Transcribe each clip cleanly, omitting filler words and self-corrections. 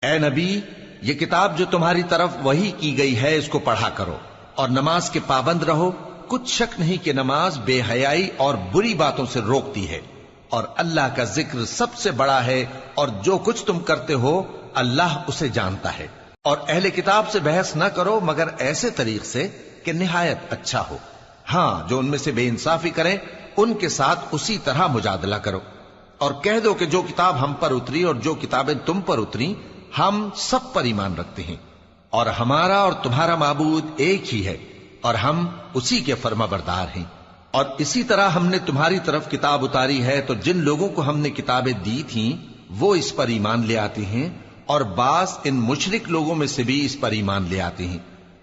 اے نبی، یہ کتاب جو تمہاری طرف وحی کی گئی ہے اس کو پڑھا کرو اور نماز کے پابند رہو۔ کچھ شک نہیں کہ نماز بے حیائی اور بری باتوں سے روکتی ہے، اور اللہ کا ذکر سب سے بڑا ہے، اور جو کچھ تم کرتے ہو اللہ اسے جانتا ہے۔ اور اہل کتاب سے بحث نہ کرو مگر ایسے طریق سے کہ نہایت اچھا ہو۔ ہاں، جو ان میں سے بے انصافی کریں ان کے ساتھ اسی طرح مجادلہ کرو، اور کہہ دو کہ جو کتاب ہم پر اتری اور جو کتابیں تم پر اتری ہم سب پر ایمان رکھتے ہیں، اور ہمارا اور تمہارا معبود ایک ہی ہے، اور ہم اسی کے فرما بردار ہیں۔ اور اسی طرح ہم نے تمہاری طرف کتاب اتاری ہے تو جن لوگوں کو ہم نے کتابیں دی تھیں وہ اس پر ایمان لے آتے ہیں، اور بعض ان مشرک لوگوں میں سے بھی اس پر ایمان لے آتے ہیں،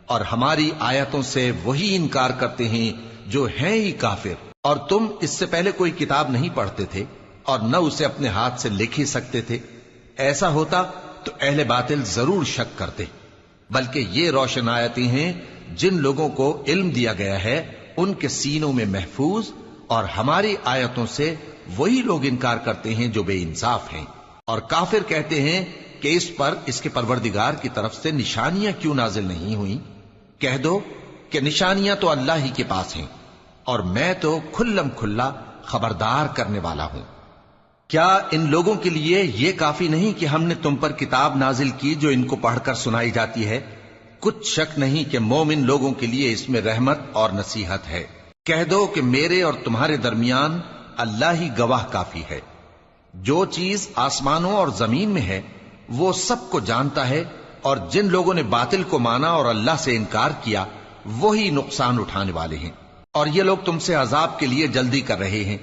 اور ہماری آیتوں سے وہی انکار کرتے ہیں جو ہیں ہی کافر۔ اور تم اس سے پہلے کوئی کتاب نہیں پڑھتے تھے اور نہ اسے اپنے ہاتھ سے لکھ ہی سکتے تھے۔ ایسا ہوتا تو اہل باطل ضرور شک کرتے، بلکہ یہ روشن آیتیں ہیں جن لوگوں کو علم دیا گیا ہے ان کے سینوں میں محفوظ، اور ہماری آیتوں سے وہی لوگ انکار کرتے ہیں جو بے انصاف ہیں۔ اور کافر کہتے ہیں کہ اس پر اس کے پروردگار کی طرف سے نشانیاں کیوں نازل نہیں ہوئیں؟ کہہ دو کہ نشانیاں تو اللہ ہی کے پاس ہیں، اور میں تو کھلم کھلا خبردار کرنے والا ہوں۔ کیا ان لوگوں کے لیے یہ کافی نہیں کہ ہم نے تم پر کتاب نازل کی جو ان کو پڑھ کر سنائی جاتی ہے؟ کچھ شک نہیں کہ مومن لوگوں کے لیے اس میں رحمت اور نصیحت ہے۔ کہہ دو کہ میرے اور تمہارے درمیان اللہ ہی گواہ کافی ہے۔ جو چیز آسمانوں اور زمین میں ہے وہ سب کو جانتا ہے، اور جن لوگوں نے باطل کو مانا اور اللہ سے انکار کیا وہی نقصان اٹھانے والے ہیں۔ اور یہ لوگ تم سے عذاب کے لیے جلدی کر رہے ہیں،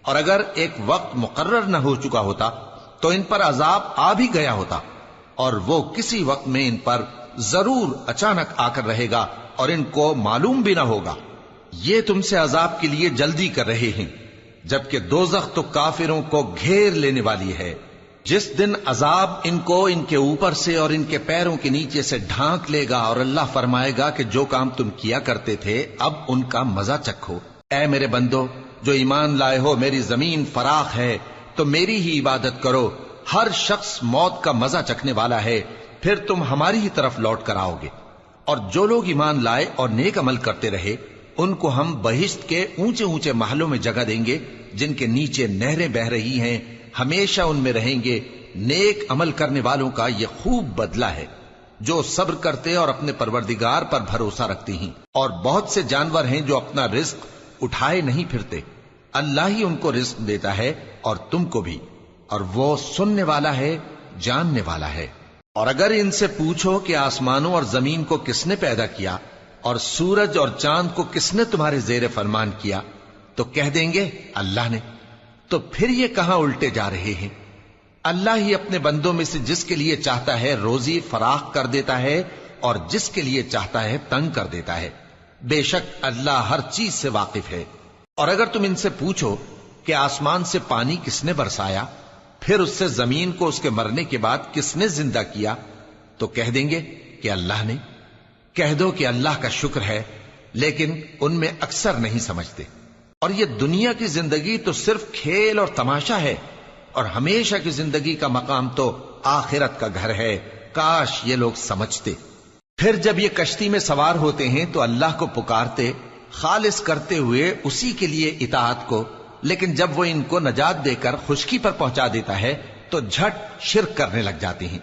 اور اگر ایک وقت مقرر نہ ہو چکا ہوتا تو ان پر عذاب آ بھی گیا ہوتا، اور وہ کسی وقت میں ان پر ضرور اچانک آ کر رہے گا اور ان کو معلوم بھی نہ ہوگا۔ یہ تم سے عذاب کے لیے جلدی کر رہے ہیں، جبکہ دوزخ تو کافروں کو گھیر لینے والی ہے۔ جس دن عذاب ان کو ان کے اوپر سے اور ان کے پیروں کے نیچے سے ڈھانک لے گا، اور اللہ فرمائے گا کہ جو کام تم کیا کرتے تھے اب ان کا مزہ چکھو۔ اے میرے بندو جو ایمان لائے ہو، میری زمین فراخ ہے تو میری ہی عبادت کرو۔ ہر شخص موت کا مزہ چکھنے والا ہے، پھر تم ہماری ہی طرف لوٹ کر آؤ گے۔ اور جو لوگ ایمان لائے اور نیک عمل کرتے رہے ان کو ہم بہشت کے اونچے اونچے محلوں میں جگہ دیں گے جن کے نیچے نہریں بہہ رہی ہیں، ہمیشہ ان میں رہیں گے۔ نیک عمل کرنے والوں کا یہ خوب بدلہ ہے جو صبر کرتے اور اپنے پروردگار پر بھروسہ رکھتے ہیں۔ اور بہت سے جانور ہیں جو اپنا رزق اٹھائے نہیں پھرتے، اللہ ہی ان کو رزق دیتا ہے اور تم کو بھی، اور وہ سننے والا ہے، جاننے والا ہے۔ اور اگر ان سے پوچھو کہ آسمانوں اور زمین کو کس نے پیدا کیا اور سورج اور چاند کو کس نے تمہارے زیر فرمان کیا تو کہہ دیں گے اللہ نے۔ تو پھر یہ کہاں الٹے جا رہے ہیں؟ اللہ ہی اپنے بندوں میں سے جس کے لیے چاہتا ہے روزی فراخ کر دیتا ہے اور جس کے لیے چاہتا ہے تنگ کر دیتا ہے۔ بے شک اللہ ہر چیز سے واقف ہے۔ اور اگر تم ان سے پوچھو کہ آسمان سے پانی کس نے برسایا، پھر اس سے زمین کو اس کے مرنے کے بعد کس نے زندہ کیا تو کہہ دیں گے کہ اللہ نے۔ کہہ دو کہ اللہ کا شکر ہے، لیکن ان میں اکثر نہیں سمجھتے۔ اور یہ دنیا کی زندگی تو صرف کھیل اور تماشا ہے، اور ہمیشہ کی زندگی کا مقام تو آخرت کا گھر ہے۔ کاش یہ لوگ سمجھتے۔ پھر جب یہ کشتی میں سوار ہوتے ہیں تو اللہ کو پکارتے خالص کرتے ہوئے اسی کے لیے اطاعت کو، لیکن جب وہ ان کو نجات دے کر خشکی پر پہنچا دیتا ہے تو جھٹ شرک کرنے لگ جاتے ہیں،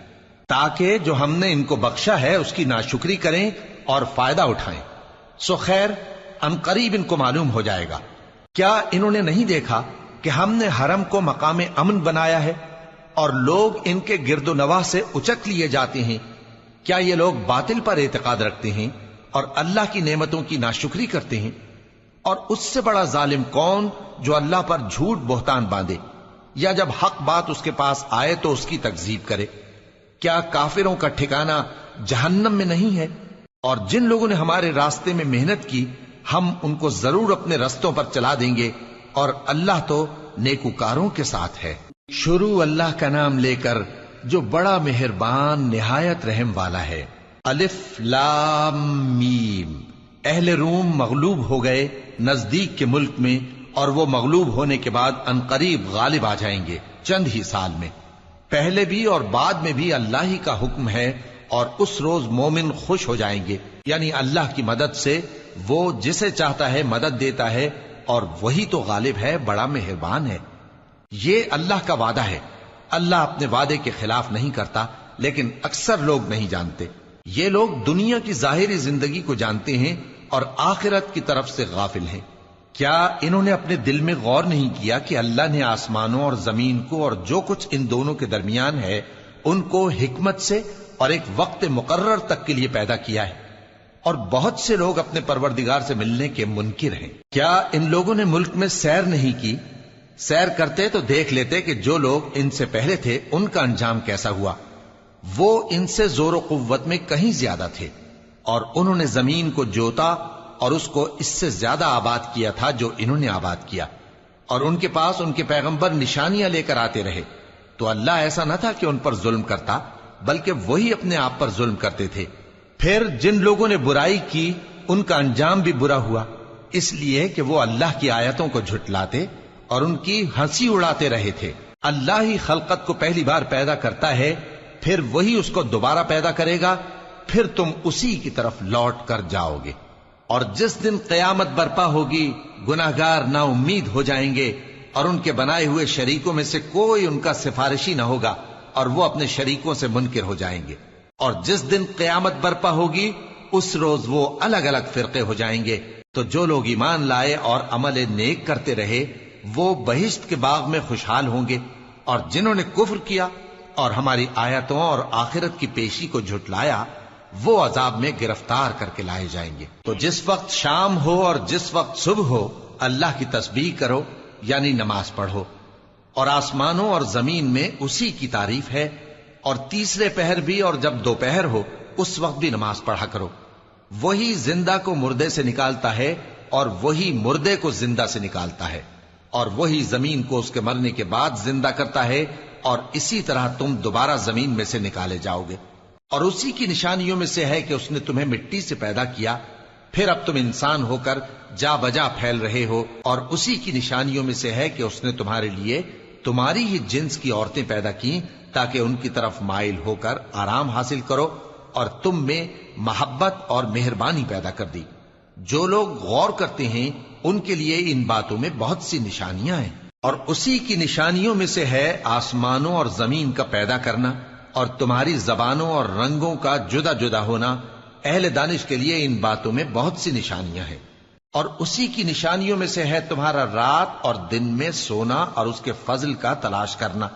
تاکہ جو ہم نے ان کو بخشا ہے اس کی ناشکری کریں اور فائدہ اٹھائیں۔ سو خیر ان قریب ان کو معلوم ہو جائے گا۔ کیا انہوں نے نہیں دیکھا کہ ہم نے حرم کو مقام امن بنایا ہے اور لوگ ان کے گرد و نواح سے اچک لیے جاتے ہیں؟ کیا یہ لوگ باطل پر اعتقاد رکھتے ہیں اور اللہ کی نعمتوں کی ناشکری کرتے ہیں؟ اور اس سے بڑا ظالم کون جو اللہ پر جھوٹ بہتان باندھے، یا جب حق بات اس کے پاس آئے تو اس کی تکذیب کرے؟ کیا کافروں کا ٹھکانہ جہنم میں نہیں ہے؟ اور جن لوگوں نے ہمارے راستے میں محنت کی ہم ان کو ضرور اپنے رستوں پر چلا دیں گے، اور اللہ تو نیکوکاروں کے ساتھ ہے۔ شروع اللہ کا نام لے کر جو بڑا مہربان نہایت رحم والا ہے۔ الف لام میم۔ اہل روم مغلوب ہو گئے نزدیک کے ملک میں، اور وہ مغلوب ہونے کے بعد عنقریب غالب آ جائیں گے چند ہی سال میں۔ پہلے بھی اور بعد میں بھی اللہ ہی کا حکم ہے، اور اس روز مومن خوش ہو جائیں گے، یعنی اللہ کی مدد سے وہ جسے چاہتا ہے مدد دیتا ہے، اور وہی تو غالب ہے، بڑا مہربان ہے۔ یہ اللہ کا وعدہ ہے، اللہ اپنے وعدے کے خلاف نہیں کرتا، لیکن اکثر لوگ نہیں جانتے۔ یہ لوگ دنیا کی ظاہری زندگی کو جانتے ہیں اور آخرت کی طرف سے غافل ہیں۔ کیا انہوں نے اپنے دل میں غور نہیں کیا کہ اللہ نے آسمانوں اور زمین کو اور جو کچھ ان دونوں کے درمیان ہے ان کو حکمت سے اور ایک وقت مقرر تک کے لیے پیدا کیا ہے، اور بہت سے لوگ اپنے پروردگار سے ملنے کے منکر ہیں۔ کیا ان لوگوں نے ملک میں سیر نہیں کی؟ سیر کرتے تو دیکھ لیتے کہ جو لوگ ان سے پہلے تھے ان کا انجام کیسا ہوا۔ وہ ان سے زور و قوت میں کہیں زیادہ تھے، اور انہوں نے زمین کو جوتا اور اس کو اس سے زیادہ آباد کیا تھا جو انہوں نے آباد کیا، اور ان کے پاس ان کے پیغمبر نشانیاں لے کر آتے رہے، تو اللہ ایسا نہ تھا کہ ان پر ظلم کرتا، بلکہ وہی اپنے آپ پر ظلم کرتے تھے۔ پھر جن لوگوں نے برائی کی ان کا انجام بھی برا ہوا، اس لیے کہ وہ اللہ کی آیتوں کو جھٹلاتے اور ان کی ہنسی اڑاتے رہے تھے۔ اللہ ہی خلقت کو پہلی بار پیدا کرتا ہے، پھر وہی اس کو دوبارہ پیدا کرے گا، پھر تم اسی کی طرف لوٹ کر جاؤ گے۔ اور جس دن قیامت برپا ہوگی گناہگار نا امید ہو جائیں گے، اور ان کے بنائے ہوئے شریکوں میں سے کوئی ان کا سفارشی نہ ہوگا، اور وہ اپنے شریکوں سے منکر ہو جائیں گے۔ اور جس دن قیامت برپا ہوگی اس روز وہ الگ الگ فرقے ہو جائیں گے، تو جو لوگ ایمان لائے اور عمل نیک کرتے رہے وہ بہشت کے باغ میں خوشحال ہوں گے، اور جنہوں نے کفر کیا اور ہماری آیتوں اور آخرت کی پیشی کو جھٹلایا وہ عذاب میں گرفتار کر کے لائے جائیں گے۔ تو جس وقت شام ہو اور جس وقت صبح ہو اللہ کی تسبیح کرو، یعنی نماز پڑھو، اور آسمانوں اور زمین میں اسی کی تعریف ہے، اور تیسرے پہر بھی اور جب دوپہر ہو اس وقت بھی نماز پڑھا کرو۔ وہی زندہ کو مردے سے نکالتا ہے اور وہی مردے کو زندہ سے نکالتا ہے، اور وہی زمین کو اس کے مرنے کے بعد زندہ کرتا ہے، اور اسی طرح تم دوبارہ زمین میں سے نکالے جاؤ گے۔ اور اسی کی نشانیوں میں سے ہے کہ اس نے تمہیں مٹی سے پیدا کیا، پھر اب تم انسان ہو کر جا بجا پھیل رہے ہو، اور اسی کی نشانیوں میں سے ہے کہ اس نے تمہارے لیے تمہاری ہی جنس کی عورتیں پیدا کی تاکہ ان کی طرف مائل ہو کر آرام حاصل کرو، اور تم میں محبت اور مہربانی پیدا کر دی۔ جو لوگ غور کرتے ہیں ان کے لیے ان باتوں میں بہت سی نشانیاں ہیں۔ اور اسی کی نشانیوں میں سے ہے آسمانوں اور زمین کا پیدا کرنا، اور تمہاری زبانوں اور رنگوں کا جدا جدا ہونا۔ اہل دانش کے لیے ان باتوں میں بہت سی نشانیاں ہیں۔ اور اسی کی نشانیوں میں سے ہے تمہارا رات اور دن میں سونا اور اس کے فضل کا تلاش کرنا۔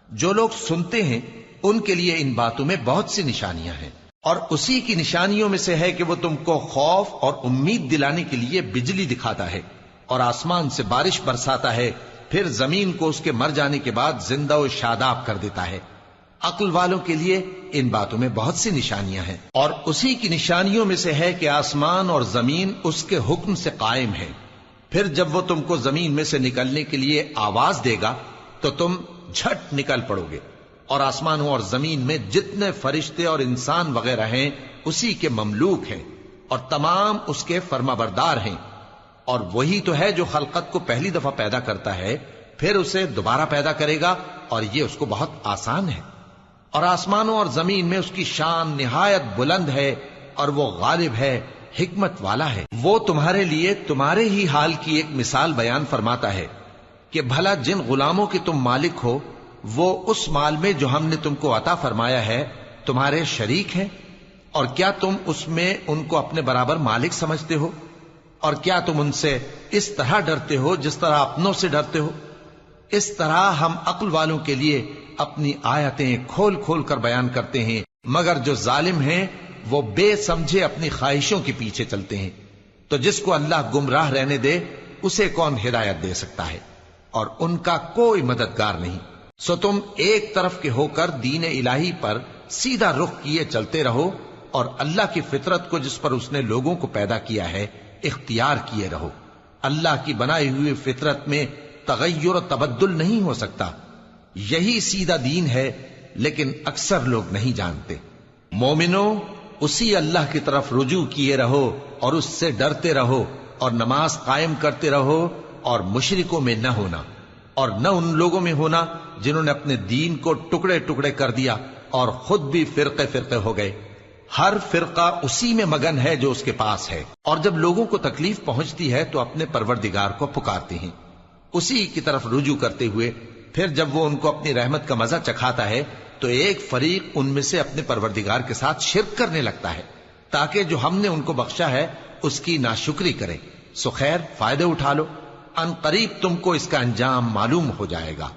جو لوگ سنتے ہیں ان کے لیے ان باتوں میں بہت سی نشانیاں ہیں۔ اور اسی کی نشانیوں میں سے ہے کہ وہ تم کو خوف اور امید دلانے کے لیے بجلی دکھاتا ہے، اور آسمان سے بارش برساتا ہے، پھر زمین کو اس کے مر جانے کے بعد زندہ و شاداب کر دیتا ہے۔ عقل والوں کے لیے ان باتوں میں بہت سی نشانیاں ہیں۔ اور اسی کی نشانیوں میں سے ہے کہ آسمان اور زمین اس کے حکم سے قائم ہے، پھر جب وہ تم کو زمین میں سے نکلنے کے لیے آواز دے گا تو تم جھٹ نکل پڑو گے۔ اور آسمانوں اور زمین میں جتنے فرشتے اور انسان وغیرہ ہیں اسی کے مملوک ہیں، اور تمام اس کے فرما بردار ہیں۔ اور وہی تو ہے جو خلقت کو پہلی دفعہ پیدا کرتا ہے، پھر اسے دوبارہ پیدا کرے گا، اور یہ اس کو بہت آسان ہے۔ اور آسمانوں اور زمین میں اس کی شان نہایت بلند ہے، اور وہ غالب ہے، حکمت والا ہے۔ وہ تمہارے لیے تمہارے ہی حال کی ایک مثال بیان فرماتا ہے کہ بھلا جن غلاموں کے تم مالک ہو وہ اس مال میں جو ہم نے تم کو عطا فرمایا ہے تمہارے شریک ہیں، اور کیا تم اس میں ان کو اپنے برابر مالک سمجھتے ہو؟ اور کیا تم ان سے اس طرح ڈرتے ہو جس طرح اپنوں سے ڈرتے ہو؟ اس طرح ہم عقل والوں کے لیے اپنی آیتیں کھول کھول کر بیان کرتے ہیں، مگر جو ظالم ہیں وہ بے سمجھے اپنی خواہشوں کے پیچھے چلتے ہیں۔ تو جس کو اللہ گمراہ رہنے دے اسے کون ہدایت دے سکتا ہے، اور ان کا کوئی مددگار نہیں۔ سو تم ایک طرف کے ہو کر دین الہی پر سیدھا رخ کیے چلتے رہو، اور اللہ کی فطرت کو جس پر اس نے لوگوں کو پیدا کیا ہے اختیار کیے رہو۔ اللہ کی بنائی ہوئی فطرت میں تغیر و تبدل نہیں ہو سکتا، یہی سیدھا دین ہے، لیکن اکثر لوگ نہیں جانتے۔ مومنو، اسی اللہ کی طرف رجوع کیے رہو اور اس سے ڈرتے رہو، اور نماز قائم کرتے رہو، اور مشرکوں میں نہ ہونا، اور نہ ان لوگوں میں ہونا جنہوں نے اپنے دین کو ٹکڑے ٹکڑے کر دیا اور خود بھی فرقے فرقے ہو گئے. ہر فرقہ اسی میں مگن ہے جو اس کے پاس ہے، اور جب لوگوں کو تکلیف پہنچتی ہے تو اپنے پروردگار کو پکارتے ہیں، اسی کی طرف رجوع کرتے ہوئے. پھر جب وہ ان کو اپنی رحمت کا مزہ چکھاتا ہے تو ایک فریق ان میں سے اپنے پروردگار کے ساتھ شرک کرنے لگتا ہے تاکہ جو ہم نے ان کو بخشا ہے اس کی ناشکری کرے. سو خیر، فائدے اٹھا لو، ان قریب تم کو اس کا انجام معلوم ہو جائے گا.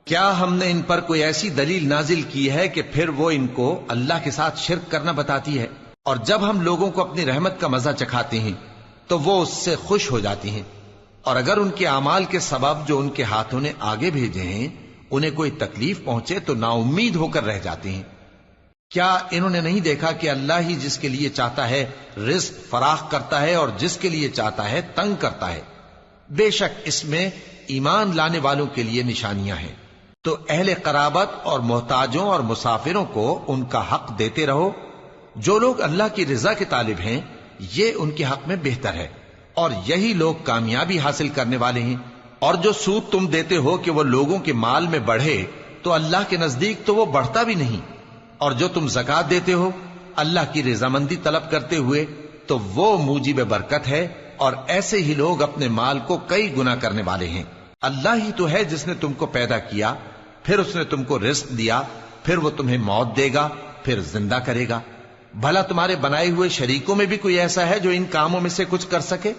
کیا ہم نے ان پر کوئی ایسی دلیل نازل کی ہے کہ پھر وہ ان کو اللہ کے ساتھ شرک کرنا بتاتی ہے؟ اور جب ہم لوگوں کو اپنی رحمت کا مزہ چکھاتے ہیں تو وہ اس سے خوش ہو جاتی ہیں، اور اگر ان کے اعمال کے سبب جو ان کے ہاتھوں نے آگے بھیجے ہیں انہیں کوئی تکلیف پہنچے تو نا امید ہو کر رہ جاتے ہیں. کیا انہوں نے نہیں دیکھا کہ اللہ ہی جس کے لیے چاہتا ہے رزق فراخ کرتا ہے اور جس کے لیے چاہتا ہے تنگ کرتا ہے؟ بے شک اس میں ایمان لانے والوں کے لیے نشانیاں ہیں. تو اہل قرابت اور محتاجوں اور مسافروں کو ان کا حق دیتے رہو. جو لوگ اللہ کی رضا کے طالب ہیں یہ ان کے حق میں بہتر ہے، اور یہی لوگ کامیابی حاصل کرنے والے ہیں. اور جو سود تم دیتے ہو کہ وہ لوگوں کے مال میں بڑھے تو اللہ کے نزدیک تو وہ بڑھتا بھی نہیں. اور جو تم زکات دیتے ہو اللہ کی رضامندی طلب کرتے ہوئے تو وہ موجب برکت ہے، اور ایسے ہی لوگ اپنے مال کو کئی گنا کرنے والے ہیں. اللہ ہی تو ہے جس نے تم کو پیدا کیا، پھر اس نے تم کو رزق دیا، پھر وہ تمہیں موت دے گا، پھر زندہ کرے گا. بھلا تمہارے بنائے ہوئے شریکوں میں بھی کوئی ایسا ہے جو ان کاموں میں سے کچھ کر سکے؟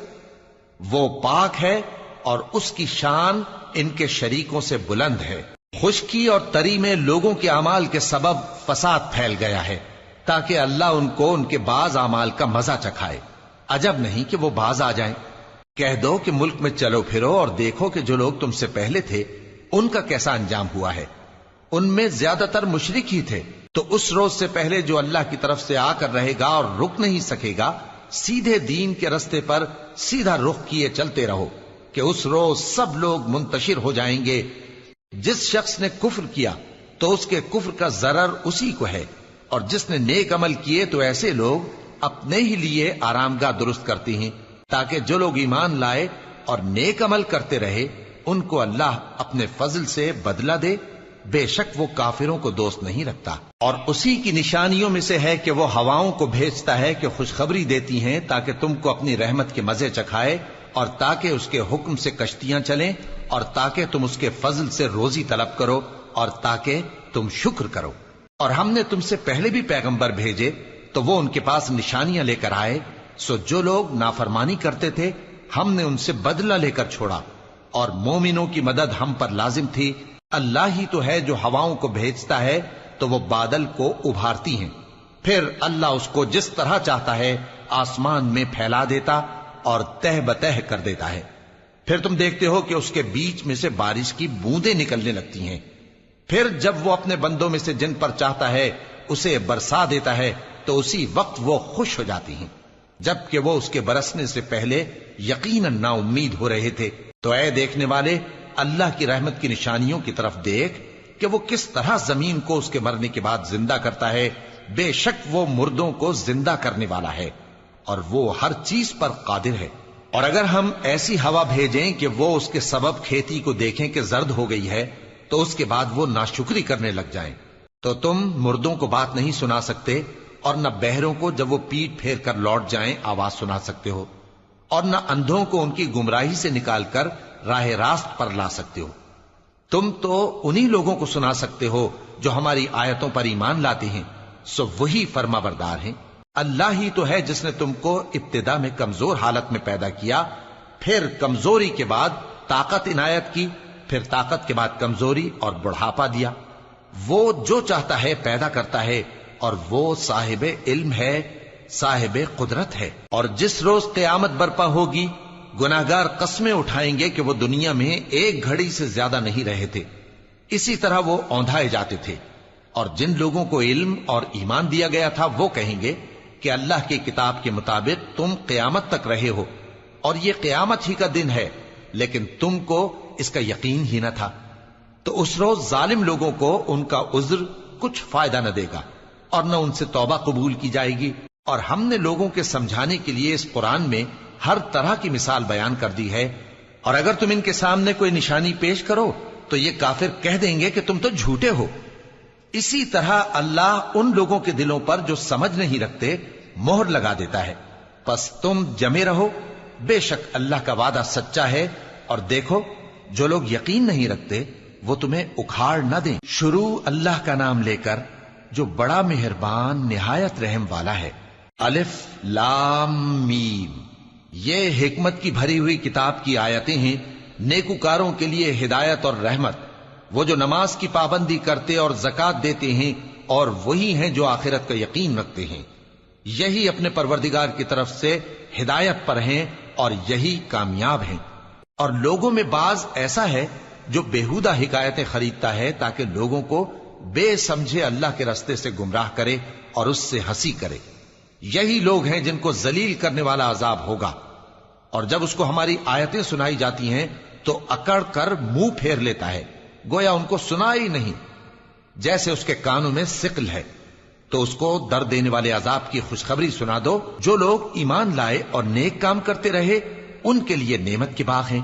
وہ پاک ہے اور اس کی شان ان کے شریکوں سے بلند ہے. خشکی اور تری میں لوگوں کے اعمال کے سبب فساد پھیل گیا ہے تاکہ اللہ ان کو ان کے بعض اعمال کا مزہ چکھائے. عجب نہیں کہ وہ باز آ جائیں. کہہ دو کہ ملک میں چلو پھرو اور دیکھو کہ جو لوگ تم سے پہلے تھے ان کا کیسا انجام ہوا ہے. ان میں زیادہ تر مشرک ہی تھے. تو اس روز سے پہلے جو اللہ کی طرف سے آ کر رہے گا اور رک نہیں سکے گا، سیدھے دین کے رستے پر سیدھا رخ کیے چلتے رہو کہ اس روز سب لوگ منتشر ہو جائیں گے. جس شخص نے کفر کیا تو اس کے کفر کا ضرر اسی کو ہے، اور جس نے نیک عمل کیے تو ایسے لوگ اپنے ہی لیے آرامگاہ درست کرتے ہیں تاکہ جو لوگ ایمان لائے اور نیک عمل کرتے رہے ان کو اللہ اپنے فضل سے بدلہ دے. بے شک وہ کافروں کو دوست نہیں رکھتا. اور اسی کی نشانیوں میں سے ہے کہ وہ ہواؤں کو بھیجتا ہے کہ خوشخبری دیتی ہیں تاکہ تم کو اپنی رحمت کے مزے چکھائے، اور تاکہ اس کے حکم سے کشتیاں چلیں، اور تاکہ تم اس کے فضل سے روزی طلب کرو، اور تاکہ تم شکر کرو. اور ہم نے تم سے پہلے بھی پیغمبر بھیجے تو وہ ان کے پاس نشانیاں لے کر آئے. سو جو لوگ نافرمانی کرتے تھے ہم نے ان سے بدلہ لے کر چھوڑا، اور مومنوں کی مدد ہم پر لازم تھی. اللہ ہی تو ہے جو ہواؤں کو بھیجتا ہے تو وہ بادل کو ابھارتی ہیں، پھر اللہ اس کو جس طرح چاہتا ہے آسمان میں پھیلا دیتا اور تہ بتہ کر دیتا ہے. پھر تم دیکھتے ہو کہ اس کے بیچ میں سے بارش کی بوندیں نکلنے لگتی ہیں. پھر جب وہ اپنے بندوں میں سے جن پر چاہتا ہے اسے برسا دیتا ہے تو اسی وقت وہ خوش ہو جاتی ہیں، جبکہ وہ اس کے برسنے سے پہلے یقیناً نا امید ہو رہے تھے. تو اے دیکھنے والے، اللہ کی رحمت کی نشانیوں کی طرف دیکھ کہ وہ کس طرح زمین کو اس کے مرنے کے بعد زندہ کرتا ہے. بے شک وہ مردوں کو زندہ کرنے والا ہے اور وہ ہر چیز پر قادر ہے. اور اگر ہم ایسی ہوا بھیجیں کہ وہ اس کے سبب کھیتی کو دیکھیں کہ زرد ہو گئی ہے تو اس کے بعد وہ ناشکری کرنے لگ جائیں، تو تم مردوں کو بات نہیں سنا سکتے، اور نہ بہروں کو جب وہ پیٹ پھیر کر لوٹ جائیں آواز سنا سکتے ہو، اور نہ اندھوں کو ان کی گمراہی سے نکال کر راہ راست پر لا سکتے ہو. تم تو انہی لوگوں کو سنا سکتے ہو جو ہماری آیتوں پر ایمان لاتے ہیں. سو وہی فرما بردار ہیں. اللہ ہی تو ہے جس نے تم کو ابتدا میں کمزور حالت میں پیدا کیا، پھر کمزوری کے بعد طاقت عنایت کی، پھر طاقت کے بعد کمزوری اور بڑھاپا دیا. وہ جو چاہتا ہے پیدا کرتا ہے، اور وہ صاحب علم ہے، صاحب قدرت ہے. اور جس روز قیامت برپا ہوگی گناہگار قسمیں اٹھائیں گے کہ وہ دنیا میں ایک گھڑی سے زیادہ نہیں رہے تھے. اسی طرح وہ اوندھائے جاتے تھے. اور جن لوگوں کو علم اور ایمان دیا گیا تھا وہ کہیں گے کہ اللہ کی کتاب کے مطابق تم قیامت تک رہے ہو، اور یہ قیامت ہی کا دن ہے، لیکن تم کو اس کا یقین ہی نہ تھا. تو اس روز ظالم لوگوں کو ان کا عذر کچھ فائدہ نہ دے گا، اور نہ ان سے توبہ قبول کی جائے گی. اور ہم نے لوگوں کے سمجھانے کے لیے اس قرآن میں ہر طرح کی مثال بیان کر دی ہے. اور اگر تم ان کے سامنے کوئی نشانی پیش کرو تو یہ کافر کہہ دیں گے کہ تم تو جھوٹے ہو۔ اسی طرح اللہ ان لوگوں کے دلوں پر جو سمجھ نہیں رکھتے مہر لگا دیتا ہے۔ پس تم جمے رہو، بے شک اللہ کا وعدہ سچا ہے، اور دیکھو جو لوگ یقین نہیں رکھتے وہ تمہیں اکھاڑ نہ دیں۔ شروع اللہ کا نام لے کر جو بڑا مہربان نہایت رحم والا ہے۔ الف لام میم، یہ حکمت کی بھری ہوئی کتاب کی آیتیں ہیں، نیکوکاروں کے لیے ہدایت اور رحمت، وہ جو نماز کی پابندی کرتے اور زکات دیتے ہیں، اور وہی ہیں جو آخرت کا یقین رکھتے ہیں، یہی اپنے پروردگار کی طرف سے ہدایت پر ہیں اور یہی کامیاب ہیں۔ اور لوگوں میں بعض ایسا ہے جو بیہودہ حکایتیں خریدتا ہے تاکہ لوگوں کو بے سمجھے اللہ کے رستے سے گمراہ کرے اور اس سے ہنسی کرے۔ یہی لوگ ہیں جن کو ذلیل کرنے والا عذاب ہوگا، اور جب اس کو ہماری آیتیں سنائی جاتی ہیں تو اکڑ کر منہ پھیر لیتا ہے، گویا ان کو سنا ہی نہیں، جیسے اس کے کانوں میں ثقل ہے۔ تو اس کو درد دینے والے عذاب کی خوشخبری سنا دو۔ جو لوگ ایمان لائے اور نیک کام کرتے رہے ان کے لیے نعمت کے باغ ہیں،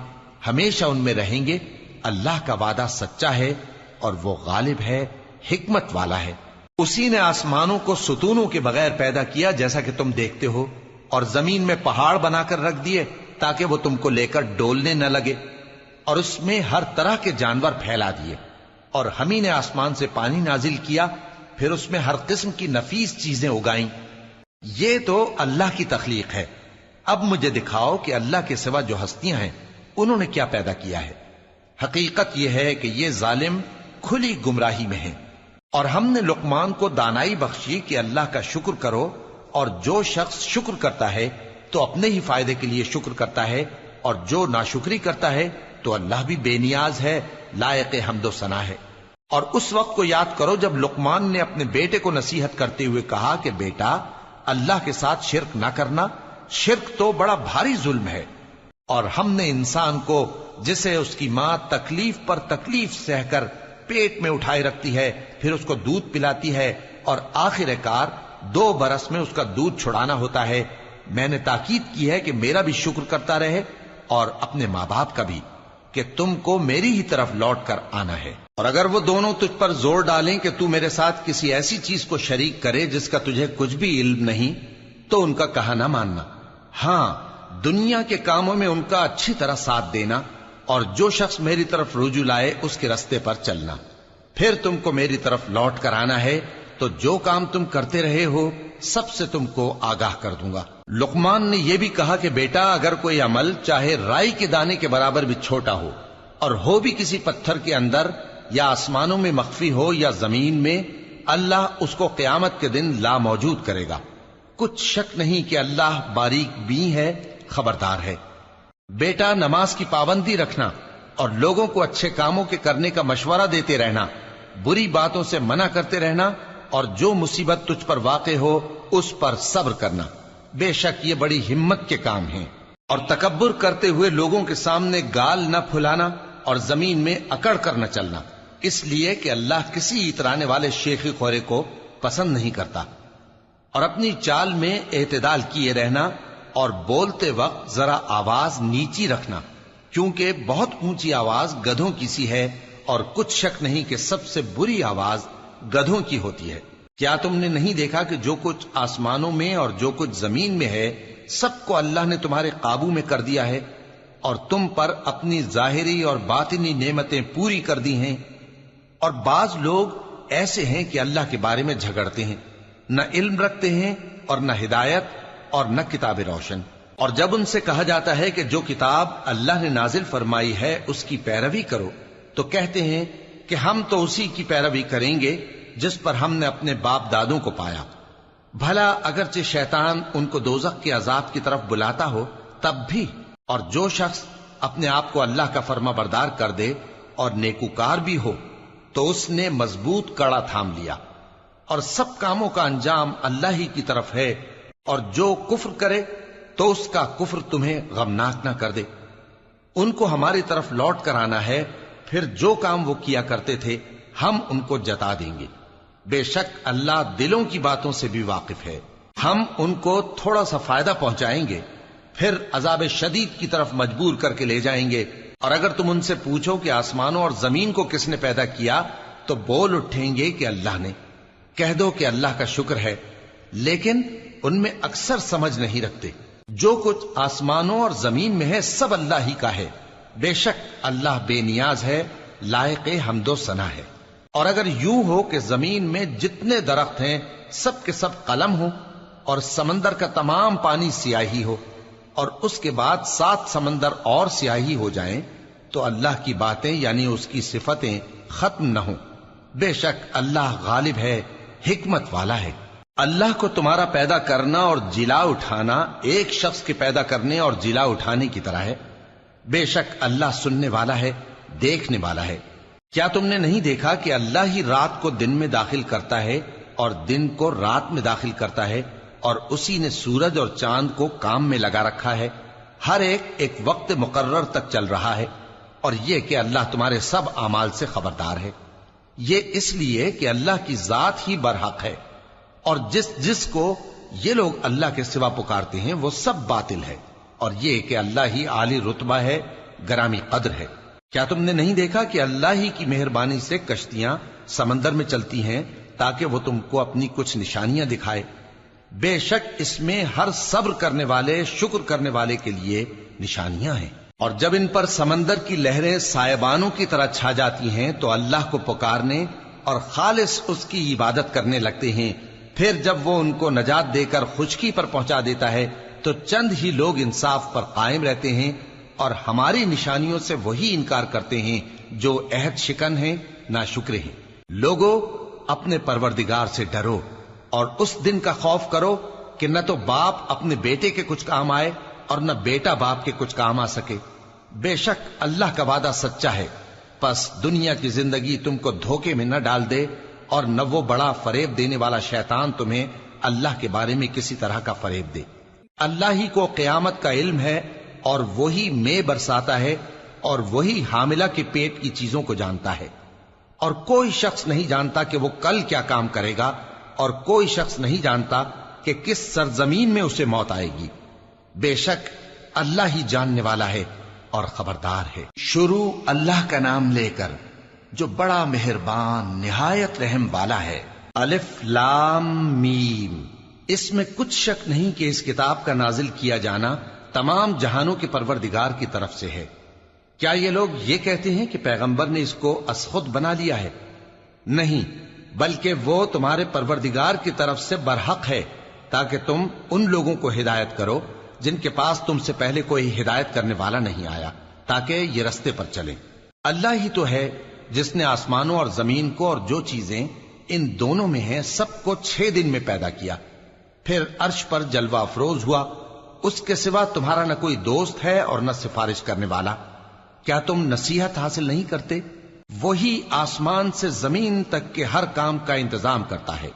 ہمیشہ ان میں رہیں گے۔ اللہ کا وعدہ سچا ہے اور وہ غالب ہے، حکمت والا ہے۔ اسی نے آسمانوں کو ستونوں کے بغیر پیدا کیا جیسا کہ تم دیکھتے ہو، اور زمین میں پہاڑ بنا کر رکھ دیے تاکہ وہ تم کو لے کر ڈولنے نہ لگے، اور اس میں ہر طرح کے جانور پھیلا دیے، اور ہم ہی نے آسمان سے پانی نازل کیا، پھر اس میں ہر قسم کی نفیس چیزیں اگائیں۔ یہ تو اللہ کی تخلیق ہے۔ اب مجھے دکھاؤ کہ اللہ کے سوا جو ہستیاں ہیں انہوں نے کیا پیدا کیا ہے۔ حقیقت یہ ہے کہ یہ ظالم کھلی گمراہی میں ہیں۔ اور ہم نے لقمان کو دانائی بخشی کہ اللہ کا شکر کرو، اور جو شخص شکر کرتا ہے تو اپنے ہی فائدے کے لیے شکر کرتا ہے، اور جو ناشکری کرتا ہے تو اللہ بھی بے نیاز ہے، لائق حمد و ثنا ہے۔ اور اس وقت کو یاد کرو جب لقمان نے اپنے بیٹے کو نصیحت کرتے ہوئے کہا کہ بیٹا، اللہ کے ساتھ شرک نہ کرنا، شرک تو بڑا بھاری ظلم ہے۔ اور ہم نے انسان کو جسے اس کی ماں تکلیف پر تکلیف سہ کر پیٹ میں اٹھائے رکھتی ہے، پھر اس کو دودھ پلاتی ہے، اور آخر کار 2 برس میں اس کا دودھ چھڑانا ہوتا ہے، میں نے تاکید کی ہے کہ میرا بھی شکر کرتا رہے اور اپنے ماں باپ کا بھی، کہ تم کو میری ہی طرف لوٹ کر آنا ہے۔ اور اگر وہ دونوں تجھ پر زور ڈالیں کہ تو میرے ساتھ کسی ایسی چیز کو شریک کرے جس کا تجھے کچھ بھی علم نہیں، تو ان کا کہا نہ ماننا، ہاں دنیا کے کاموں میں ان کا اچھی طرح ساتھ دینا، اور جو شخص میری طرف رجوع لائے اس کے رستے پر چلنا، پھر تم کو میری طرف لوٹ کر آنا ہے، تو جو کام تم کرتے رہے ہو سب سے تم کو آگاہ کر دوں گا۔ لقمان نے یہ بھی کہا کہ بیٹا، اگر کوئی عمل چاہے رائی کے دانے کے برابر بھی چھوٹا ہو، اور ہو بھی کسی پتھر کے اندر یا آسمانوں میں مخفی ہو یا زمین میں، اللہ اس کو قیامت کے دن لا موجود کرے گا۔ کچھ شک نہیں کہ اللہ باریک بین ہے، خبردار ہے۔ بیٹا، نماز کی پابندی رکھنا اور لوگوں کو اچھے کاموں کے کرنے کا مشورہ دیتے رہنا، بری باتوں سے منع کرتے رہنا، اور جو مصیبت تجھ پر واقع ہو اس پر صبر کرنا، بے شک یہ بڑی ہمت کے کام ہیں۔ اور تکبر کرتے ہوئے لوگوں کے سامنے گال نہ پھلانا اور زمین میں اکڑ کر نہ چلنا، اس لیے کہ اللہ کسی اترانے والے شیخی خورے کو پسند نہیں کرتا۔ اور اپنی چال میں اعتدال کیے رہنا، اور بولتے وقت ذرا آواز نیچی رکھنا، کیونکہ بہت اونچی آواز گدھوں کی سی ہے، اور کچھ شک نہیں کہ سب سے بری آواز گدھوں کی ہوتی ہے۔ کیا تم نے نہیں دیکھا کہ جو کچھ آسمانوں میں اور جو کچھ زمین میں ہے سب کو اللہ نے تمہارے قابو میں کر دیا ہے، اور تم پر اپنی ظاہری اور باطنی نعمتیں پوری کر دی ہیں۔ اور بعض لوگ ایسے ہیں کہ اللہ کے بارے میں جھگڑتے ہیں، نہ علم رکھتے ہیں اور نہ ہدایت اور نہ کتاب روشن۔ اور جب ان سے کہا جاتا ہے کہ جو کتاب اللہ نے نازل فرمائی ہے اس کی پیروی کرو، تو کہتے ہیں کہ ہم تو اسی کی پیروی کریں گے جس پر ہم نے اپنے باپ دادوں کو پایا۔ بھلا اگرچہ شیطان ان کو دوزخ کے عذاب کی طرف بلاتا ہو تب بھی۔ اور جو شخص اپنے آپ کو اللہ کا فرما بردار کر دے اور نیکوکار بھی ہو تو اس نے مضبوط کڑا تھام لیا، اور سب کاموں کا انجام اللہ ہی کی طرف ہے۔ اور جو کفر کرے تو اس کا کفر تمہیں غمناک نہ کر دے۔ ان کو ہماری طرف لوٹ کر آنا ہے، پھر جو کام وہ کیا کرتے تھے ہم ان کو جتا دیں گے۔ بے شک اللہ دلوں کی باتوں سے بھی واقف ہے۔ ہم ان کو تھوڑا سا فائدہ پہنچائیں گے، پھر عذاب شدید کی طرف مجبور کر کے لے جائیں گے، اور اگر تم ان سے پوچھو کہ آسمانوں اور زمین کو کس نے پیدا کیا تو بول اٹھیں گے کہ اللہ نے۔ کہہ دو کہ اللہ کا شکر ہے، لیکن ان میں اکثر سمجھ نہیں رکھتے۔ جو کچھ آسمانوں اور زمین میں ہے سب اللہ ہی کا ہے، بے شک اللہ بے نیاز ہے، لائق حمد و ثنا ہے۔ اور اگر یوں ہو کہ زمین میں جتنے درخت ہیں سب کے سب قلم ہو، اور سمندر کا تمام پانی سیاہی ہو، اور اس کے بعد 7 سمندر اور سیاہی ہو جائیں، تو اللہ کی باتیں یعنی اس کی صفتیں ختم نہ ہوں۔ بے شک اللہ غالب ہے، حکمت والا ہے۔ اللہ کو تمہارا پیدا کرنا اور جلا اٹھانا ایک شخص کے پیدا کرنے اور جلا اٹھانے کی طرح ہے۔ بے شک اللہ سننے والا ہے، دیکھنے والا ہے۔ کیا تم نے نہیں دیکھا کہ اللہ ہی رات کو دن میں داخل کرتا ہے اور دن کو رات میں داخل کرتا ہے، اور اسی نے سورج اور چاند کو کام میں لگا رکھا ہے، ہر ایک وقت مقرر تک چل رہا ہے، اور یہ کہ اللہ تمہارے سب اعمال سے خبردار ہے۔ یہ اس لیے کہ اللہ کی ذات ہی برحق ہے، اور جس کو یہ لوگ اللہ کے سوا پکارتے ہیں وہ سب باطل ہے، اور یہ کہ اللہ ہی عالی رتبہ ہے، گرامی قدر ہے۔ کیا تم نے نہیں دیکھا کہ اللہ ہی کی مہربانی سے کشتیاں سمندر میں چلتی ہیں تاکہ وہ تم کو اپنی کچھ نشانیاں دکھائے؟ بے شک اس میں ہر صبر کرنے والے، شکر کرنے والے کے لیے نشانیاں ہیں۔ اور جب ان پر سمندر کی لہریں سائبانوں کی طرح چھا جاتی ہیں تو اللہ کو پکارنے اور خالص اس کی عبادت کرنے لگتے ہیں، پھر جب وہ ان کو نجات دے کر خشکی پر پہنچا دیتا ہے تو چند ہی لوگ انصاف پر قائم رہتے ہیں، اور ہماری نشانیوں سے وہی انکار کرتے ہیں جو عہد شکن ہیں، ناشکرے ہیں۔ لوگو اپنے پروردگار سے ڈرو اور اس دن کا خوف کرو کہ نہ تو باپ اپنے بیٹے کے کچھ کام آئے اور نہ بیٹا باپ کے کچھ کام آ سکے۔ بے شک اللہ کا وعدہ سچا ہے، پس دنیا کی زندگی تم کو دھوکے میں نہ ڈال دے، اور نہ وہ بڑا فریب دینے والا شیطان تمہیں اللہ کے بارے میں کسی طرح کا فریب دے۔ اللہ ہی کو قیامت کا علم ہے، اور وہی میں برساتا ہے، اور وہی حاملہ کے پیٹ کی چیزوں کو جانتا ہے، اور کوئی شخص نہیں جانتا کہ وہ کل کیا کام کرے گا، اور کوئی شخص نہیں جانتا کہ کس سرزمین میں اسے موت آئے گی۔ بے شک اللہ ہی جاننے والا ہے اور خبردار ہے۔ شروع اللہ کا نام لے کر جو بڑا مہربان نہایت رحم والا ہے۔ الف لام میم۔ اس میں کچھ شک نہیں کہ اس کتاب کا نازل کیا جانا تمام جہانوں کے پروردگار کی طرف سے ہے۔ کیا یہ لوگ یہ کہتے ہیں کہ پیغمبر نے اس کو از خود بنا لیا ہے؟ نہیں، بلکہ وہ تمہارے پروردگار کی طرف سے برحق ہے، تاکہ تم ان لوگوں کو ہدایت کرو جن کے پاس تم سے پہلے کوئی ہدایت کرنے والا نہیں آیا، تاکہ یہ رستے پر چلیں۔ اللہ ہی تو ہے جس نے آسمانوں اور زمین کو اور جو چیزیں ان دونوں میں ہیں سب کو 6 دن میں پیدا کیا، پھر عرش پر جلوہ افروز ہوا۔ اس کے سوا تمہارا نہ کوئی دوست ہے اور نہ سفارش کرنے والا۔ کیا تم نصیحت حاصل نہیں کرتے؟ وہی آسمان سے زمین تک کے ہر کام کا انتظام کرتا ہے،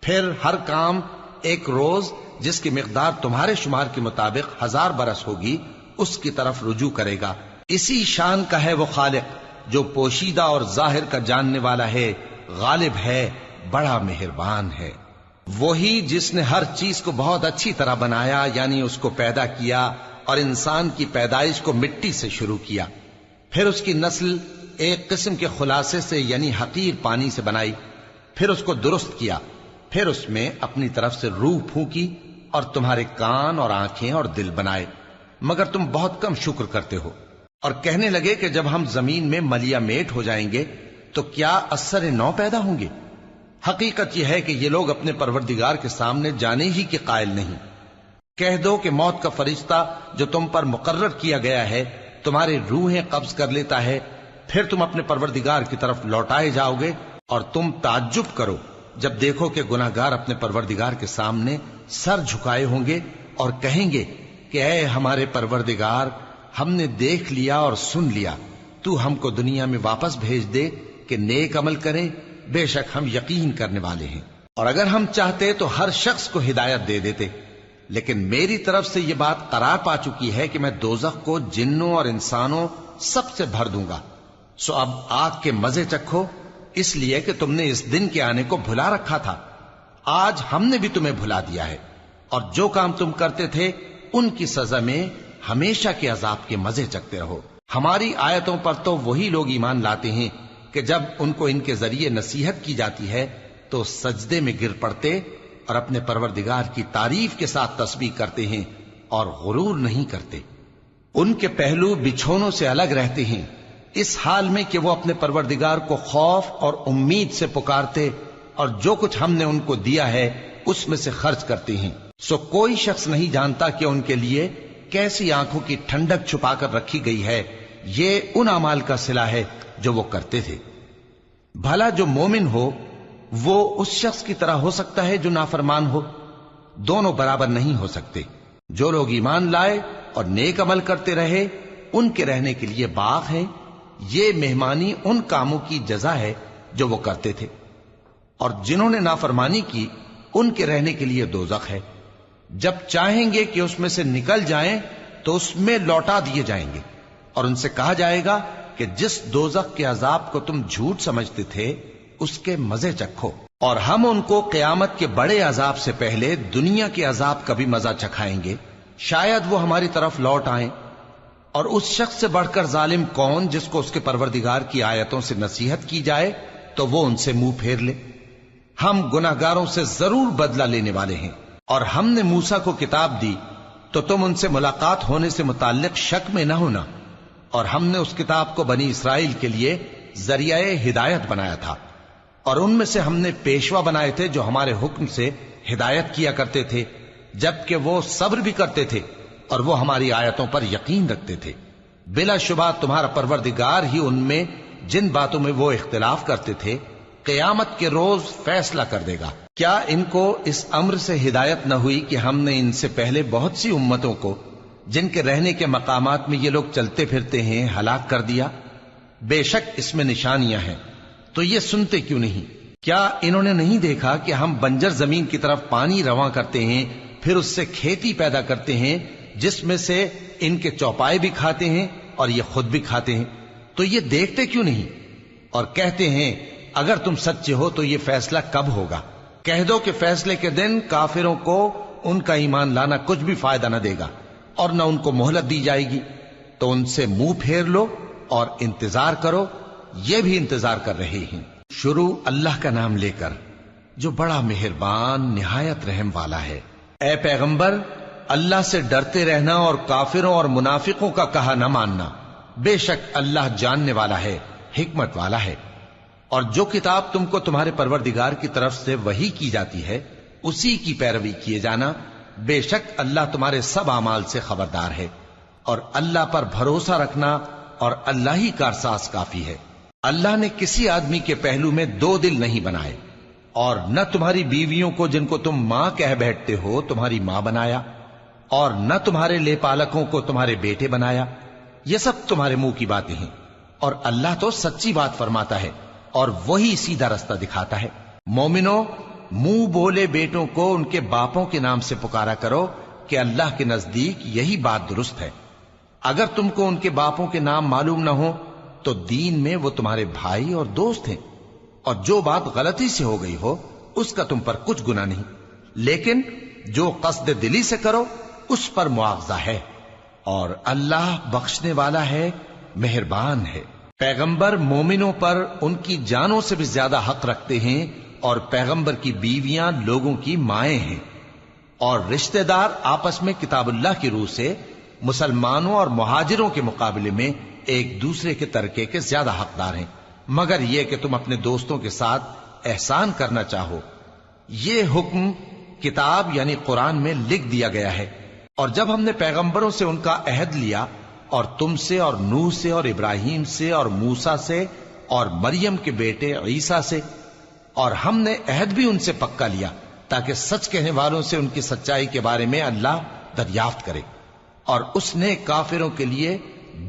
پھر ہر کام ایک روز جس کی مقدار تمہارے شمار کے مطابق 1000 برس ہوگی اس کی طرف رجوع کرے گا۔ اسی شان کا ہے وہ خالق جو پوشیدہ اور ظاہر کا جاننے والا ہے، غالب ہے، بڑا مہربان ہے۔ وہی جس نے ہر چیز کو بہت اچھی طرح بنایا، یعنی اس کو پیدا کیا، اور انسان کی پیدائش کو مٹی سے شروع کیا، پھر اس کی نسل ایک قسم کے خلاصے سے یعنی حقیر پانی سے بنائی، پھر اس کو درست کیا، پھر اس میں اپنی طرف سے روح پھونکی، اور تمہارے کان اور آنکھیں اور دل بنائے، مگر تم بہت کم شکر کرتے ہو۔ اور کہنے لگے کہ جب ہم زمین میں ملیا میٹ ہو جائیں گے تو کیا اثر نو پیدا ہوں گے؟ حقیقت یہ ہے کہ یہ لوگ اپنے پروردگار کے سامنے جانے ہی کے قائل نہیں۔ کہہ دو کہ موت کا فرشتہ جو تم پر مقرر کیا گیا ہے تمہاری روحیں قبض کر لیتا ہے، پھر تم اپنے پروردگار کی طرف لوٹائے جاؤ گے، اور تم تعجب کرو جب دیکھو کہ گناہگار اپنے پروردگار کے سامنے سر جھکائے ہوں گے اور کہیں گے کہ اے ہمارے پروردگار، ہم نے دیکھ لیا اور سن لیا، تو ہم کو دنیا میں واپس بھیج دے کہ نیک عمل کریں، بے شک ہم یقین کرنے والے ہیں۔ اور اگر ہم چاہتے تو ہر شخص کو ہدایت دے دیتے، لیکن میری طرف سے یہ بات قرار پا چکی ہے کہ میں دوزخ کو جنوں اور انسانوں سب سے بھر دوں گا، سو اب آگ کے مزے چکھو، اس لیے کہ تم نے اس دن کے آنے کو بھلا رکھا تھا۔ آج ہم نے بھی تمہیں بھلا دیا ہے، اور جو کام تم کرتے تھے ان کی سزا میں ہمیشہ کے عذاب کے مزے چکتے رہو۔ ہماری آیتوں پر تو وہی لوگ ایمان لاتے ہیں کہ جب ان کو ان کے ذریعے نصیحت کی جاتی ہے تو سجدے میں گر پڑتے اور اپنے پروردگار کی تعریف کے ساتھ تسبیح کرتے ہیں اور غرور نہیں کرتے۔ ان کے پہلو بچھونوں سے الگ رہتے ہیں، اس حال میں کہ وہ اپنے پروردگار کو خوف اور امید سے پکارتے اور جو کچھ ہم نے ان کو دیا ہے اس میں سے خرچ کرتے ہیں۔ سو کوئی شخص نہیں جانتا کہ ان کے لیے کیسی آنکھوں کی ٹھنڈک چھپا کر رکھی گئی ہے، یہ ان اعمال کا صلہ ہے جو وہ کرتے تھے۔ بھلا جو مومن ہو وہ اس شخص کی طرح ہو سکتا ہے جو نافرمان ہو؟ دونوں برابر نہیں ہو سکتے۔ جو لوگ ایمان لائے اور نیک عمل کرتے رہے ان کے رہنے کے لیے باغ ہے، یہ مہمانی ان کاموں کی جزا ہے جو وہ کرتے تھے، اور جنہوں نے نافرمانی کی ان کے رہنے کے لیے دوزخ ہے، جب چاہیں گے کہ اس میں سے نکل جائیں تو اس میں لوٹا دیے جائیں گے، اور ان سے کہا جائے گا کہ جس دوزخ کے عذاب کو تم جھوٹ سمجھتے تھے اس کے مزے چکھو، اور ہم ان کو قیامت کے بڑے عذاب سے پہلے دنیا کے عذاب کا بھی مزہ چکھائیں گے، شاید وہ ہماری طرف لوٹ آئیں۔ اور اس شخص سے بڑھ کر ظالم کون جس کو اس کے پروردگار کی آیتوں سے نصیحت کی جائے تو وہ ان سے منہ پھیر لے۔ ہم گناہگاروں سے ضرور بدلہ لینے والے ہیں، اور ہم نے موسیٰ کو کتاب دی تو تم ان سے ملاقات ہونے سے متعلق شک میں نہ ہونا، اور ہم نے اس کتاب کو بنی اسرائیل کے لیے ذریعہ ہدایت بنایا تھا، اور ان میں سے ہم نے پیشوا بنائے تھے جو ہمارے حکم سے ہدایت کیا کرتے تھے، جبکہ وہ صبر بھی کرتے تھے اور وہ ہماری آیتوں پر یقین رکھتے تھے۔ بلا شبہ تمہارا پروردگار ہی ان میں جن باتوں میں وہ اختلاف کرتے تھے قیامت کے روز فیصلہ کر دے گا۔ کیا ان کو اس امر سے ہدایت نہ ہوئی کہ ہم نے ان سے پہلے بہت سی امتوں کو جن کے رہنے کے مقامات میں یہ لوگ چلتے پھرتے ہیں ہلاک کر دیا؟ بے شک اس میں نشانیاں ہیں، تو یہ سنتے کیوں نہیں؟ کیا انہوں نے نہیں دیکھا کہ ہم بنجر زمین کی طرف پانی رواں کرتے ہیں، پھر اس سے کھیتی پیدا کرتے ہیں جس میں سے ان کے چوپائے بھی کھاتے ہیں اور یہ خود بھی کھاتے ہیں؟ تو یہ دیکھتے کیوں نہیں؟ اور کہتے ہیں اگر تم سچے ہو تو یہ فیصلہ کب ہوگا؟ کہہ دو کہ فیصلے کے دن کافروں کو ان کا ایمان لانا کچھ بھی فائدہ نہ دے گا اور نہ ان کو مہلت دی جائے گی، تو ان سے منہ پھیر لو اور انتظار کرو، یہ بھی انتظار کر رہے ہیں۔ شروع اللہ کا نام لے کر جو بڑا مہربان نہایت رحم والا ہے۔ اے پیغمبر، اللہ سے ڈرتے رہنا اور کافروں اور منافقوں کا کہا نہ ماننا، بے شک اللہ جاننے والا ہے، حکمت والا ہے۔ اور جو کتاب تم کو تمہارے پروردگار کی طرف سے وحی کی جاتی ہے اسی کی پیروی کیے جانا، بے شک اللہ تمہارے سب اعمال سے خبردار ہے۔ اور اللہ پر بھروسہ رکھنا اور اللہ ہی کارساز کافی ہے۔ اللہ نے کسی آدمی کے پہلو میں دو دل نہیں بنائے، اور نہ تمہاری بیویوں کو جن کو تم ماں کہہ بیٹھتے ہو تمہاری ماں بنایا، اور نہ تمہارے لے پالکوں کو تمہارے بیٹے بنایا، یہ سب تمہارے منہ کی باتیں ہیں، اور اللہ تو سچی بات فرماتا ہے اور وہی سیدھا رستہ دکھاتا ہے۔ مومنو، منہ بولے بیٹوں کو ان کے باپوں کے نام سے پکارا کرو کہ اللہ کے نزدیک یہی بات درست ہے۔ اگر تم کو ان کے باپوں کے نام معلوم نہ ہو تو دین میں وہ تمہارے بھائی اور دوست ہیں، اور جو بات غلطی سے ہو گئی ہو اس کا تم پر کچھ گناہ نہیں، لیکن جو قصد دلی سے کرو اس پر معاوضہ ہے، اور اللہ بخشنے والا ہے، مہربان ہے۔ پیغمبر مومنوں پر ان کی جانوں سے بھی زیادہ حق رکھتے ہیں، اور پیغمبر کی بیویاں لوگوں کی مائیں ہیں، اور رشتہ دار آپس میں کتاب اللہ کی روح سے مسلمانوں اور مہاجروں کے مقابلے میں ایک دوسرے کے ترکے کے زیادہ حقدار ہیں، مگر یہ کہ تم اپنے دوستوں کے ساتھ احسان کرنا چاہو۔ یہ حکم کتاب یعنی قرآن میں لکھ دیا گیا ہے۔ اور جب ہم نے پیغمبروں سے ان کا عہد لیا، اور تم سے اور نوح سے اور ابراہیم سے اور موسیٰ سے اور مریم کے بیٹے عیسیٰ سے، اور ہم نے عہد بھی ان سے پکا لیا تاکہ سچ کہنے والوں سے ان کی سچائی کے بارے میں اللہ دریافت کرے، اور اس نے کافروں کے لیے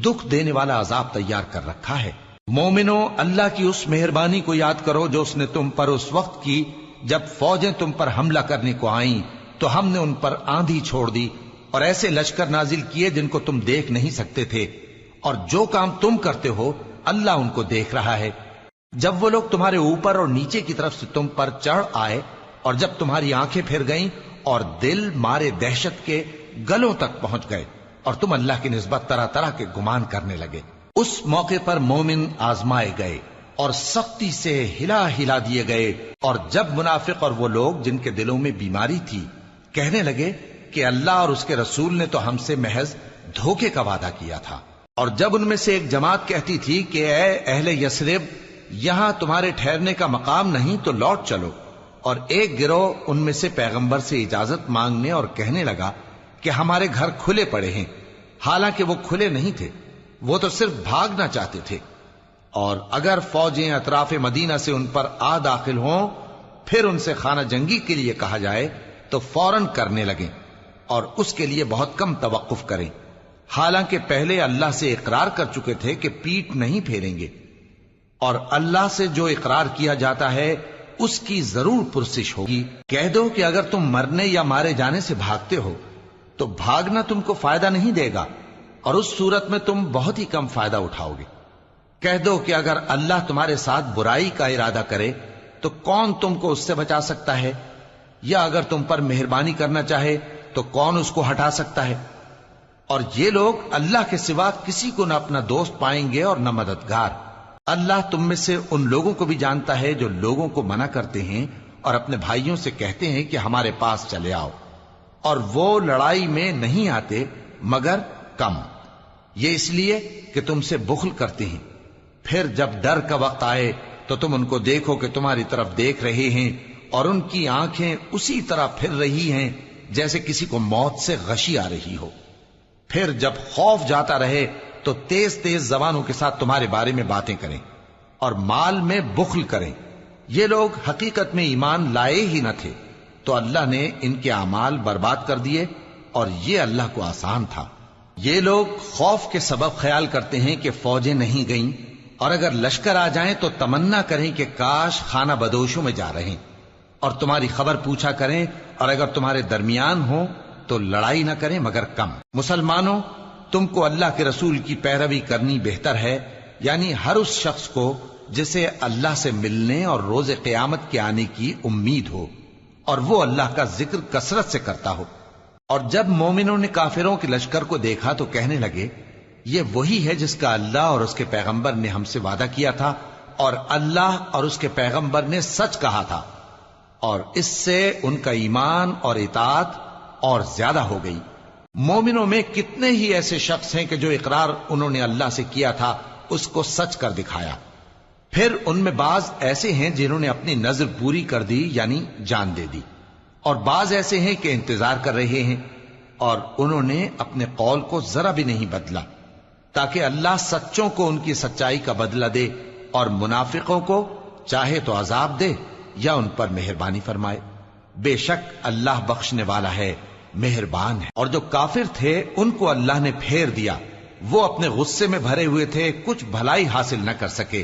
دکھ دینے والا عذاب تیار کر رکھا ہے۔ مومنو، اللہ کی اس مہربانی کو یاد کرو جو اس نے تم پر اس وقت کی جب فوجیں تم پر حملہ کرنے کو آئیں تو ہم نے ان پر آندھی چھوڑ دی اور ایسے لشکر نازل کیے جن کو تم دیکھ نہیں سکتے تھے، اور جو کام تم کرتے ہو اللہ ان کو دیکھ رہا ہے۔ جب وہ لوگ تمہارے اوپر اور نیچے کی طرف سے تم پر چڑھ آئے، اور جب تمہاری آنکھیں پھر گئیں اور دل مارے دہشت کے گلوں تک پہنچ گئے، اور تم اللہ کی نسبت طرح طرح کے گمان کرنے لگے۔ اس موقع پر مومن آزمائے گئے اور سختی سے ہلا ہلا دیے گئے، اور جب منافق اور وہ لوگ جن کے دلوں میں بیماری تھی کہنے لگے کہ اللہ اور اس کے رسول نے تو ہم سے محض دھوکے کا وعدہ کیا تھا، اور جب ان میں سے ایک جماعت کہتی تھی کہ اے اہل یثرب، یہاں تمہارے ٹھہرنے کا مقام نہیں تو لوٹ چلو، اور ایک گروہ ان میں سے پیغمبر سے اجازت مانگنے اور کہنے لگا کہ ہمارے گھر کھلے پڑے ہیں، حالانکہ وہ کھلے نہیں تھے، وہ تو صرف بھاگنا چاہتے تھے، اور اگر فوجیں اطراف مدینہ سے ان پر آ داخل ہوں پھر ان سے خانہ جنگی کے لیے کہا جائے تو فوراً کرنے لگیں، اور اس کے لیے بہت کم توقف کریں، حالانکہ پہلے اللہ سے اقرار کر چکے تھے کہ پیٹ نہیں پھیریں گے، اور اللہ سے جو اقرار کیا جاتا ہے اس کی ضرور پرسش ہوگی۔ کہہ دو کہ اگر تم مرنے یا مارے جانے سے بھاگتے ہو تو بھاگنا تم کو فائدہ نہیں دے گا، اور اس صورت میں تم بہت ہی کم فائدہ اٹھاؤ گے۔ کہہ دو کہ اگر اللہ تمہارے ساتھ برائی کا ارادہ کرے تو کون تم کو اس سے بچا سکتا ہے، یا اگر تم پر مہربانی کرنا چاہے تو کون اس کو ہٹا سکتا ہے۔ اور یہ لوگ اللہ کے سوا کسی کو نہ اپنا دوست پائیں گے اور نہ مددگار۔ اللہ تم میں سے ان لوگوں کو بھی جانتا ہے جو لوگوں کو منع کرتے ہیں اور اپنے بھائیوں سے کہتے ہیں کہ ہمارے پاس چلے آؤ، اور وہ لڑائی میں نہیں آتے مگر کم، یہ اس لیے کہ تم سے بخل کرتے ہیں۔ پھر جب ڈر کا وقت آئے تو تم ان کو دیکھو کہ تمہاری طرف دیکھ رہے ہیں، اور ان کی آنکھیں اسی طرح پھر رہی ہیں جیسے کسی کو موت سے غشی آ رہی ہو۔ پھر جب خوف جاتا رہے تو تیز تیز زبانوں کے ساتھ تمہارے بارے میں باتیں کریں اور مال میں بخل کریں۔ یہ لوگ حقیقت میں ایمان لائے ہی نہ تھے، تو اللہ نے ان کے اعمال برباد کر دیے، اور یہ اللہ کو آسان تھا۔ یہ لوگ خوف کے سبب خیال کرتے ہیں کہ فوجیں نہیں گئیں، اور اگر لشکر آ جائیں تو تمنا کریں کہ کاش خانہ بدوشوں میں جا رہے، اور تمہاری خبر پوچھا کریں، اور اگر تمہارے درمیان ہوں تو لڑائی نہ کریں مگر کم۔ مسلمانوں، تم کو اللہ کے رسول کی پیروی کرنی بہتر ہے، یعنی ہر اس شخص کو جسے اللہ سے ملنے اور روز قیامت کے آنے کی امید ہو، اور وہ اللہ کا ذکر کثرت سے کرتا ہو۔ اور جب مومنوں نے کافروں کے لشکر کو دیکھا تو کہنے لگے یہ وہی ہے جس کا اللہ اور اس کے پیغمبر نے ہم سے وعدہ کیا تھا، اور اللہ اور اس کے پیغمبر نے سچ کہا تھا، اور اس سے ان کا ایمان اور اطاعت اور زیادہ ہو گئی۔ مومنوں میں کتنے ہی ایسے شخص ہیں کہ جو اقرار انہوں نے اللہ سے کیا تھا اس کو سچ کر دکھایا۔ پھر ان میں بعض ایسے ہیں جنہوں نے اپنی نظر پوری کر دی، یعنی جان دے دی، اور بعض ایسے ہیں کہ انتظار کر رہے ہیں، اور انہوں نے اپنے قول کو ذرا بھی نہیں بدلا، تاکہ اللہ سچوں کو ان کی سچائی کا بدلہ دے، اور منافقوں کو چاہے تو عذاب دے یا ان پر مہربانی فرمائے۔ بے شک اللہ بخشنے والا ہے، مہربان ہے۔ اور جو کافر تھے ان کو اللہ نے پھیر دیا، وہ اپنے غصے میں بھرے ہوئے تھے، کچھ بھلائی حاصل نہ کر سکے،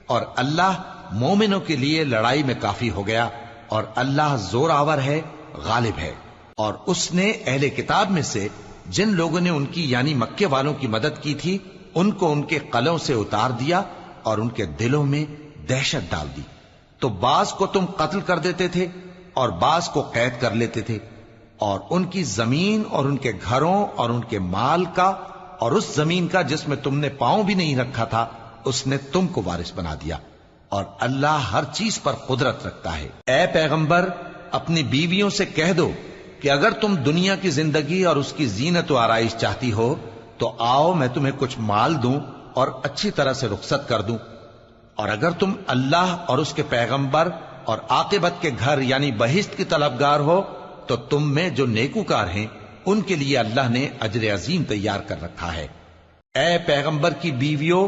اور اللہ مومنوں کے لیے لڑائی میں کافی ہو گیا، اور اللہ زور آور ہے، غالب ہے۔ اور اس نے اہل کتاب میں سے جن لوگوں نے ان کی یعنی مکے والوں کی مدد کی تھی ان کو ان کے قلعوں سے اتار دیا اور ان کے دلوں میں دہشت ڈال دی، تو بعض کو تم قتل کر دیتے تھے اور بعض کو قید کر لیتے تھے، اور ان کی زمین اور ان کے گھروں اور ان کے مال کا اور اس زمین کا جس میں تم نے پاؤں بھی نہیں رکھا تھا اس نے تم کو وارث بنا دیا، اور اللہ ہر چیز پر قدرت رکھتا ہے۔ اے پیغمبر، اپنی بیویوں سے کہہ دو کہ اگر تم دنیا کی زندگی اور اس کی زینت و آرائش چاہتی ہو تو آؤ میں تمہیں کچھ مال دوں اور اچھی طرح سے رخصت کر دوں، اور اگر تم اللہ اور اس کے پیغمبر اور عاقبت کے گھر یعنی بہشت کی طلبگار ہو تو تم میں جو نیکوکار ہیں ان کے لیے اللہ نے اجر عظیم تیار کر رکھا ہے۔ اے پیغمبر کی بیویوں،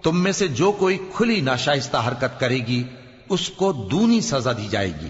تم میں سے جو کوئی کھلی ناشائستہ حرکت کرے گی اس کو دونی سزا دی جائے گی،